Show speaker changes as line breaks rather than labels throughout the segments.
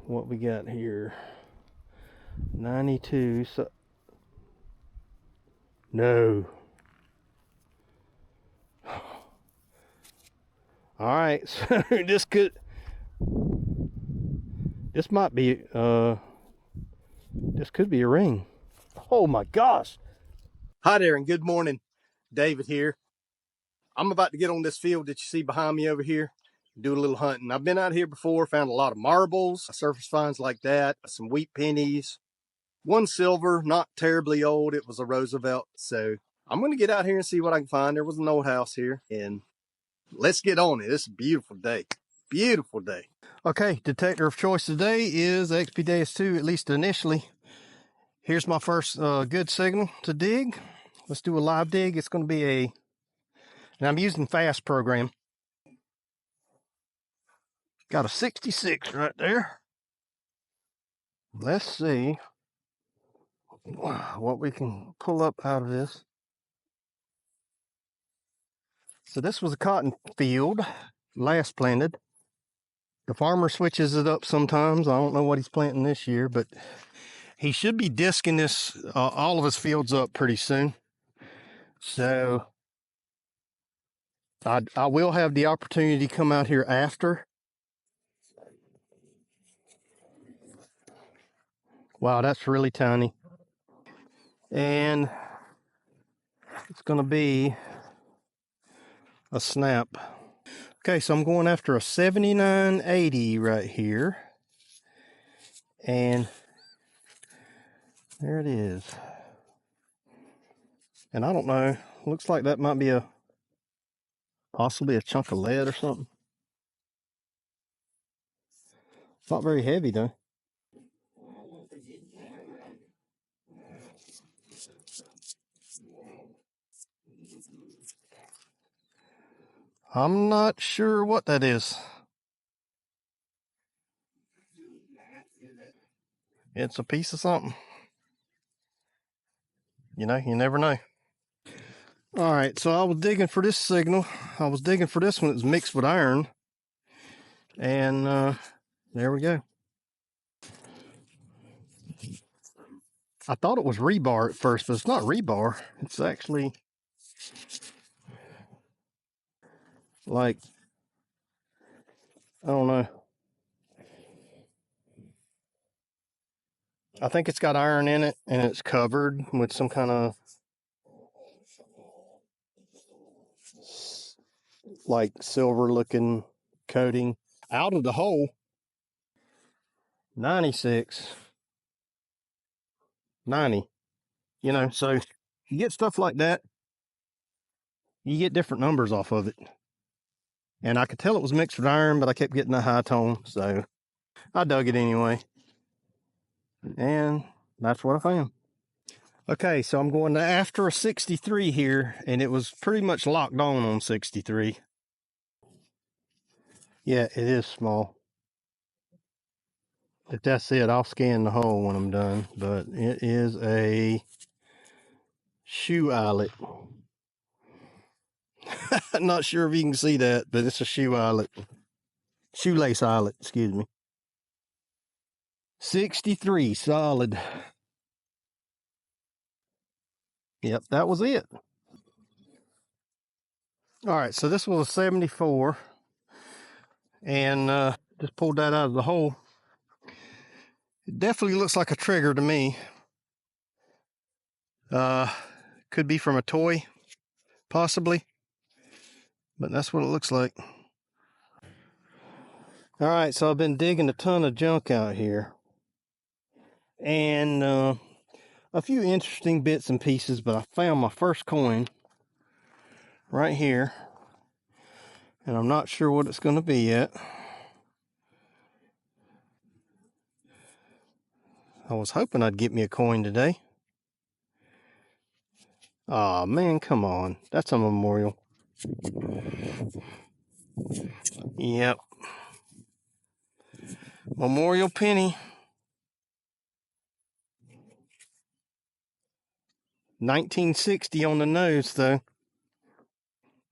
what we got here. 92. So no. All right, so this might be this could be a ring. Oh my gosh. Hi there and good morning. David here. I'm about to get on this field that you see behind me over here, do a little hunting. I've been out here before, found a lot of marbles, surface finds like that, some wheat pennies, one silver, not terribly old. It was a Roosevelt. So I'm going to get out here and see what I can find. There was an old house here, and let's get on it. It's a beautiful day. Beautiful day. Okay, detector of choice today is XP Deus 2, at least initially. Here's my first good signal to dig. Let's do a live dig. It's going to be and I'm using fast program. Got a 66 right there. Let's see what we can pull up out of this. So this was a cotton field, last planted. The farmer switches it up sometimes. I don't know what he's planting this year, but he should be disking this all of his fields up pretty soon. So I will have the opportunity to come out here after. Wow, that's really tiny. And it's going to be a snap. Okay, so I'm going after a 7980 right here. And there it is. And I don't know, looks like that might be possibly a chunk of lead or something. It's not very heavy though. I'm not sure what that is. It's a piece of something. You know, you never know. All right, so I was digging for this signal. I was digging for this one. It was mixed with iron. And there we go. I thought it was rebar at first, but it's not rebar. It's actually like, I don't know. I think it's got iron in it and it's covered with some kind of like silver looking coating. Out of the hole, 96, 90. You know, so you get stuff like that, you get different numbers off of it. And I could tell it was mixed with iron, but I kept getting a high tone, so I dug it anyway. And that's what I found. Okay, so I'm going after a 63 here, and it was pretty much locked on 63. Yeah, it is small. If that's it, I'll scan the hole when I'm done, but it is a shoe eyelet. Not sure if you can see that, but it's a shoe eyelet. Shoelace eyelet, excuse me. 63 solid. Yep, that was it. All right, so this was a 74, and just pulled that out of the hole. It definitely looks like a trigger to me. Could be from a toy, possibly, but that's what it looks like. All right, so I've been digging a ton of junk out here, and a few interesting bits and pieces, but I found my first coin right here, and I'm not sure what it's going to be yet. I was hoping I'd get me a coin today. Aw, man, come on. That's a memorial. Yep. Memorial penny. 1960 on the nose, though.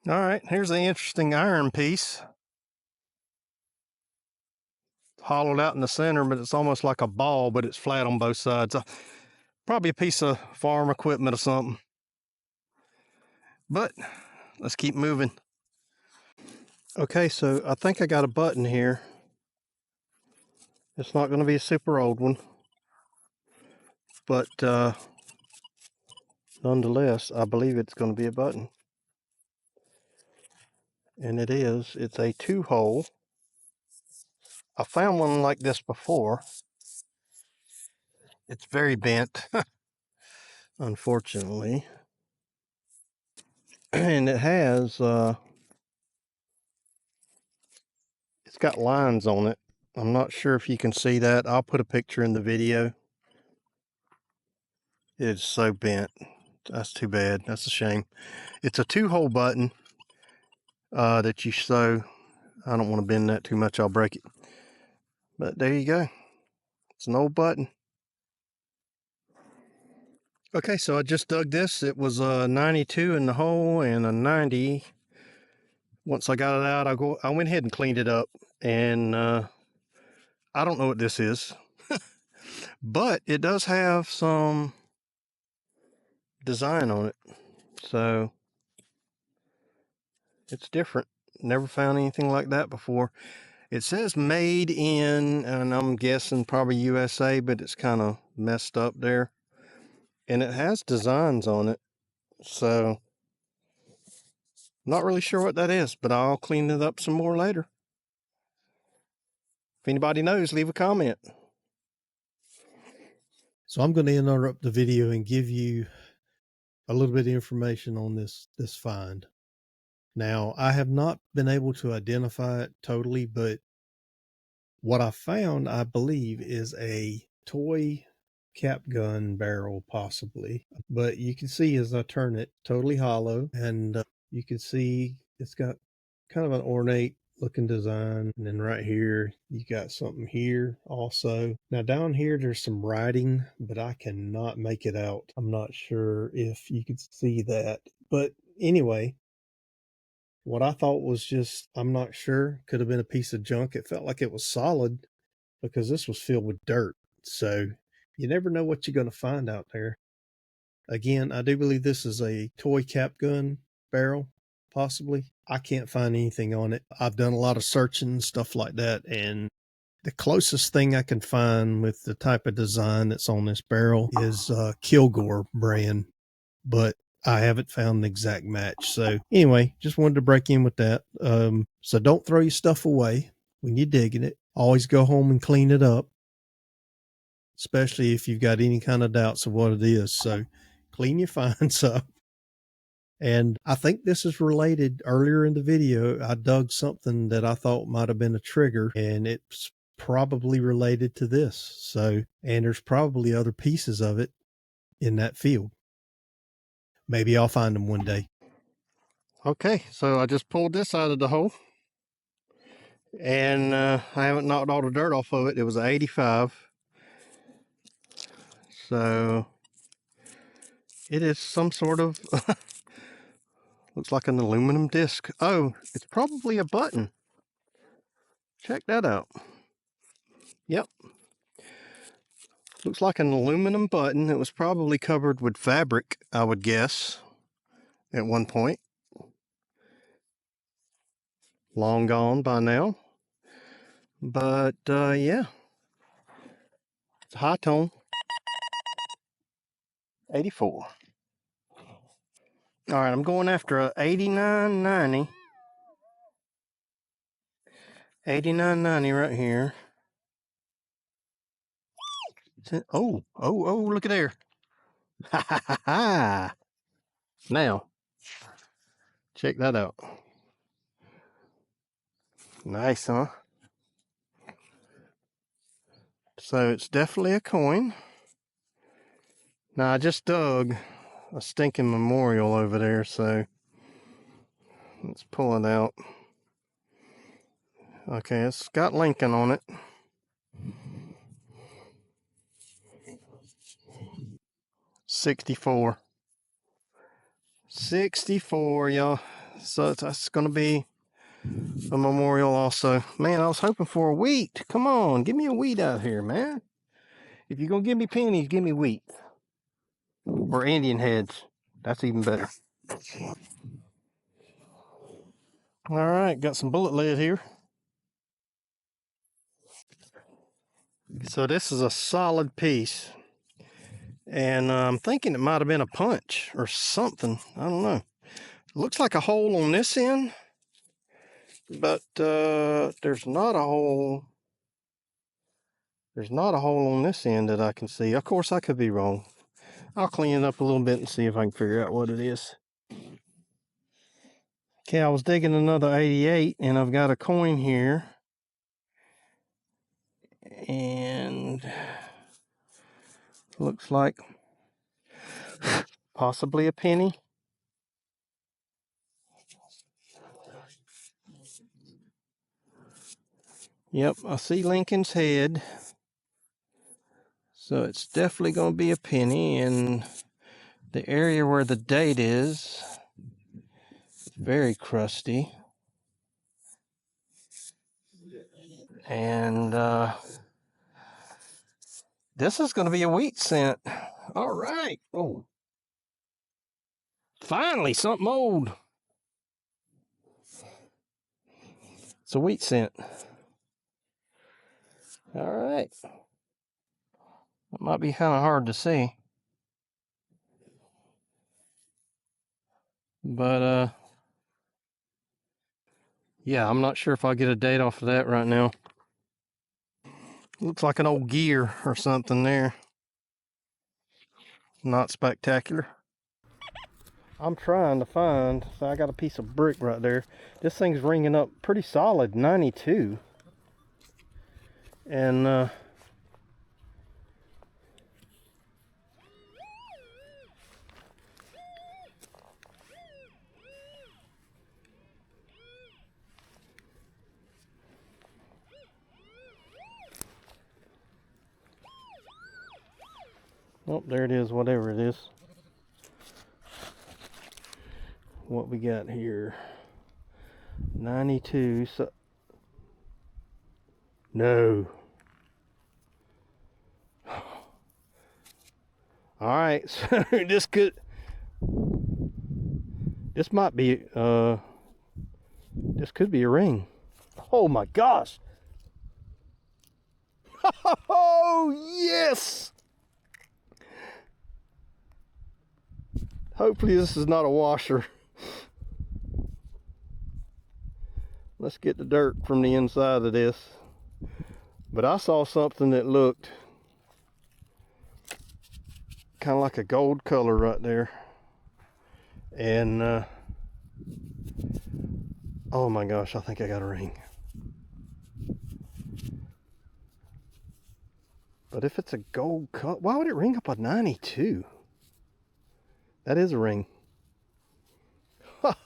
All right, here's an interesting iron piece. hollowed out in the center, but it's almost like a ball, but it's flat on both sides. Probably a piece of farm equipment or something. But let's keep moving. Okay, so I think I got a button here. It's not going to be a super old one, but nonetheless, I believe it's going to be a button. And it is. It's a 2-hole. I found one like this before. It's very bent, unfortunately. And it has, it's got lines on it. I'm not sure if you can see that. I'll put a picture in the video. It's so bent. That's too bad. That's a shame. It's a 2-hole button that you sew. I don't want to bend that too much. I'll break it. But there you go. It's an old button. Okay, so I just dug this. It was a 92 in the hole and a 90. Once I got it out, I went ahead and cleaned it up. And I don't know what this is. But it does have some design on it. So it's different. Never found anything like that before. It says made in, and I'm guessing probably USA, but it's kind of messed up there. And it has designs on it. So not really sure what that is, but I'll clean it up some more later. If anybody knows, leave a comment.
So I'm going to interrupt the video and give you a little bit of information on this find. Now, I have not been able to identify it totally, but what I found, I believe, is a toy cap gun barrel, possibly. But you can see as I turn it, totally hollow, and you can see it's got kind of an ornate looking design. And then right here, you got something here also. Now down here, there's some writing, but I cannot make it out. I'm not sure if you could see that. But anyway, what I thought was just, I'm not sure, could have been a piece of junk. It felt like it was solid because this was filled with dirt. So you never know what you're going to find out there. Again, I do believe this is a toy cap gun barrel, possibly. I can't find anything on it. I've done a lot of searching and stuff like that, and the closest thing I can find with the type of design that's on this barrel is Kilgore brand, but I haven't found the exact match. So anyway, just wanted to break in with that. So don't throw your stuff away when you're digging it. Always go home and clean it up, especially if you've got any kind of doubts of what it is. So clean your finds up. And I think this is related. Earlier in the video, I dug something that I thought might have been a trigger, and it's probably related to this. So, and there's probably other pieces of it in that field. Maybe I'll find them one day.
Okay, so I just pulled this out of the hole. And I haven't knocked all the dirt off of it. It was an 85. So it is some sort of, looks like an aluminum disc. Oh, it's probably a button. Check that out. Yep. Looks like an aluminum button. It was probably covered with fabric, I would guess, at one point. Long gone by now. But yeah, it's a high tone. 84. All right, I'm going after a 8990. 8990 right here. Oh, look at there. Ha ha ha ha. Now, check that out. Nice, huh? So it's definitely a coin. Now I just dug a stinking memorial over there, so let's pull it out. Okay, it's got Lincoln on it. $64. $64, y'all. So that's gonna be a memorial also. Man, I was hoping for a wheat. Come on, give me a wheat out here, man. If you're gonna give me pennies, give me wheat. Or Indian heads. That's even better. All right, got some bullet lead here. So this is a solid piece. And I'm thinking it might have been a punch or something. I don't know. Looks like a hole on this end, but there's not a hole. There's not a hole on this end that I can see. Of course, I could be wrong. I'll clean it up a little bit and see if I can figure out what it is. Okay, I was digging another 88, and I've got a coin here. And looks like possibly a penny. Yep, I see Lincoln's head. So it's definitely going to be a penny. And the area where the date is very crusty. And this is going to be a wheat cent. All right. Oh, finally, something old. It's a wheat cent. All right. It might be kind of hard to see. But, yeah, I'm not sure if I'll get a date off of that right now. Looks like an old gear or something there. Not spectacular. I'm trying to find, so I got a piece of brick right there. This thing's ringing up pretty solid, 92. And, oh, there it is, whatever it is. What we got here? 92. So, no. All right, so this might be, this could be a ring. Oh my gosh. Oh, yes. Hopefully this is not a washer. Let's get the dirt from the inside of this. But I saw something that looked kind of like a gold color right there. And, oh my gosh, I think I got a ring. But if it's a gold color, why would it ring up a 92? That is a ring.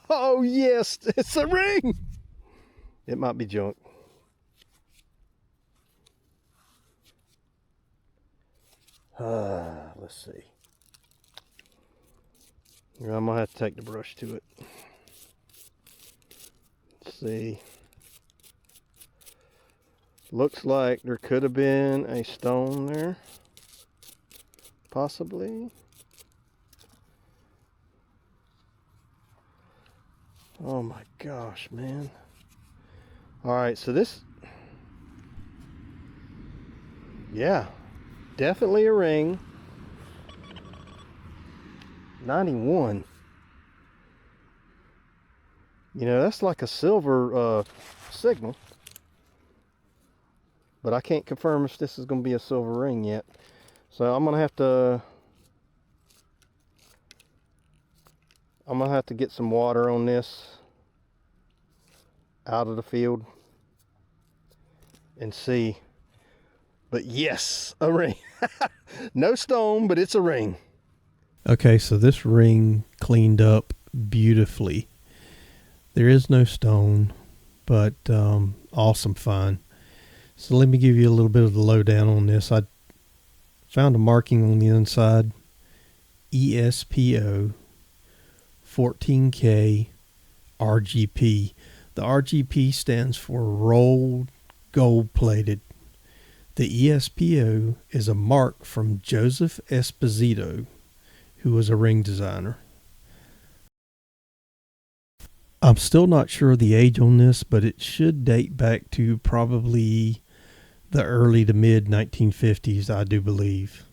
Oh yes, it's a ring. It might be junk. Let's see. I'm gonna have to take the brush to it. Let's see. Looks like there could have been a stone there. Possibly. Oh my gosh, man. Alright, so this... yeah, definitely a ring. 91. You know, that's like a silver signal. But I can't confirm if this is going to be a silver ring yet. So I'm going to have to get some water on this out of the field and see. But yes, a ring. No stone, but it's a ring.
Okay, so this ring cleaned up beautifully. There is no stone, but awesome find. So let me give you a little bit of the lowdown on this. I found a marking on the inside, ESPO 14K RGP. The RGP stands for rolled gold plated. The ESPO is a mark from Joseph Esposito, who was a ring designer. I'm still not sure of the age on this, but it should date back to probably the early to mid 1950s, I do believe.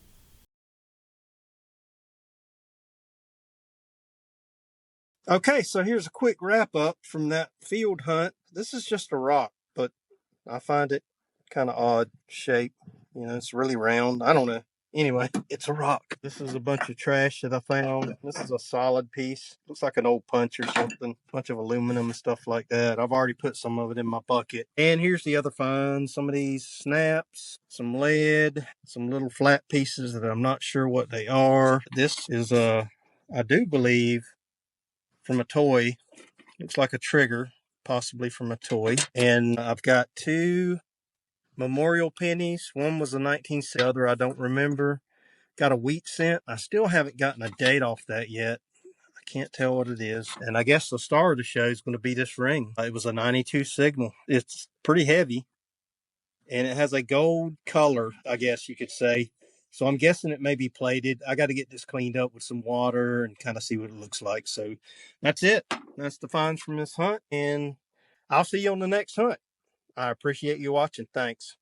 Okay, so here's a quick wrap up from that field hunt. This is just a rock, but I find it kind of odd shape. You know, it's really round. I don't know. Anyway, it's a rock. This is a bunch of trash that I found. This is a solid piece. Looks like an old punch or something. Bunch of aluminum and stuff like that. I've already put some of it in my bucket. And here's the other finds. Some of these snaps, some lead, some little flat pieces that I'm not sure what they are. This is I do believe from a toy. Looks like a trigger, possibly from a toy. And I've got two memorial pennies. One was a 1960, the other I don't remember. Got a wheat cent. I still haven't gotten a date off that yet. I can't tell what it is. And I guess the star of the show is going to be this ring. It was a 92 signal. It's pretty heavy and it has a gold color, I guess you could say. So I'm guessing it may be plated. I got to get this cleaned up with some water and kind of see what it looks like. So that's it. That's the finds from this hunt. And I'll see you on the next hunt. I appreciate you watching. Thanks.